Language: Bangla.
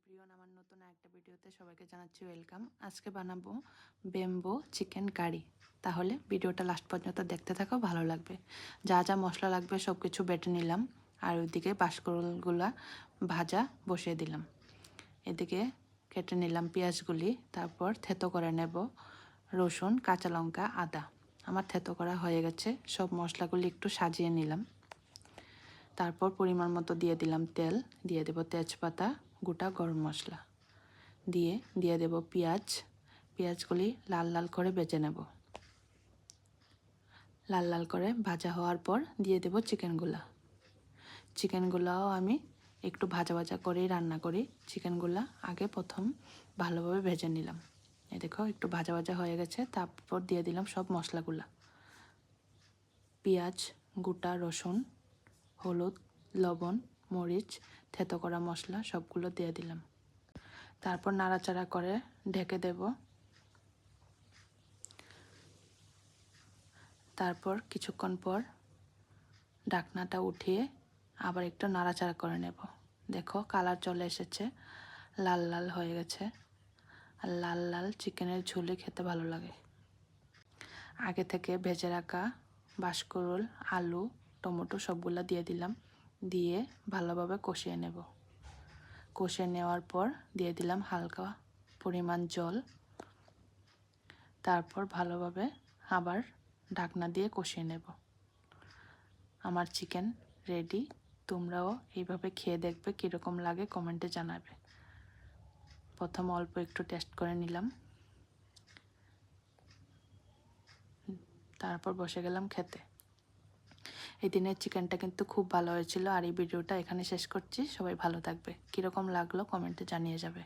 এভরিওয়ান, আমার নতুন একটা ভিডিওতে সবাইকে জানাচ্ছি ওয়েলকাম। আজকে বানাবো বেম্বো চিকেন কারি। তাহলে ভিডিওটা লাস্ট পর্যন্ত দেখতে থাকো, ভালো লাগবে। যা যা মশলা লাগবে সব কিছু বেটে নিলাম, আর ওইদিকে বাঁশকুড়ুলগুলা ভাজা বসিয়ে দিলাম। এদিকে কেটে নিলাম পেঁয়াজগুলি, তারপর থেতো করে নেব রসুন, কাঁচা লঙ্কা, আদা। আমার থেতো করা হয়ে গেছে। সব মশলাগুলি একটু সাজিয়ে নিলাম। তারপর পরিমাণ মতো দিয়ে দিলাম তেল, দিয়ে দেব তেজপাতা, গোটা গরম মশলা, দিয়ে দেব পেঁয়াজগুলি লাল লাল করে ভেজে নেব। লাল লাল করে ভাজা হওয়ার পর দিয়ে দেব চিকেনগুলাও আমি একটু ভাজা ভাজা করেই রান্না করি। চিকেনগুলা আগে প্রথম ভালোভাবে ভেজে নিলাম। এই দেখো একটু ভাজা ভাজা হয়ে গেছে। তারপর দিয়ে দিলাম সব মশলাগুলা, পেঁয়াজ, গোটা রসুন, হলুদ, লবণ, মরিচ, থেতো করা মশলা সবগুলো দিয়ে দিলাম। তারপর নাড়াচাড়া করে ঢেকে দেব। তারপর কিছুক্ষণ পর ঢাকনাটা উঠিয়ে আবার একটু নাড়াচাড়া করে নেব। দেখো কালার চলে এসেছে, লাল লাল হয়ে গেছে। আর লাল লাল চিকেনের ঝোলে খেতে ভালো লাগে। আগে থেকে ভেজে রাখা বাঁশকুড়ুল, আলু, টমেটো সবগুলো দিয়ে দিলাম। দিয়ে ভালোভাবে কষিয়ে নেব। কষিয়ে নেওয়ার পর দিয়ে দিলাম হালকা পরিমাণ জল। তারপর ভালোভাবে আবার ঢাকনা দিয়ে কষিয়ে নেব। আমার চিকেন রেডি। তোমরাও এইভাবে খেয়ে দেখবে, কীরকম লাগে কমেন্টে জানাবে। প্রথম অল্প একটু টেস্ট করে নিলাম, তারপর বসে গেলাম খেতে। এই দিনের চিকেনটা কিন্তু খুব ভালো হয়েছিল। আর এই ভিডিওটা এখানে শেষ করছি। সবাই ভালো থাকবে। কীরকম লাগলো কমেন্টে জানিয়ে যাবে।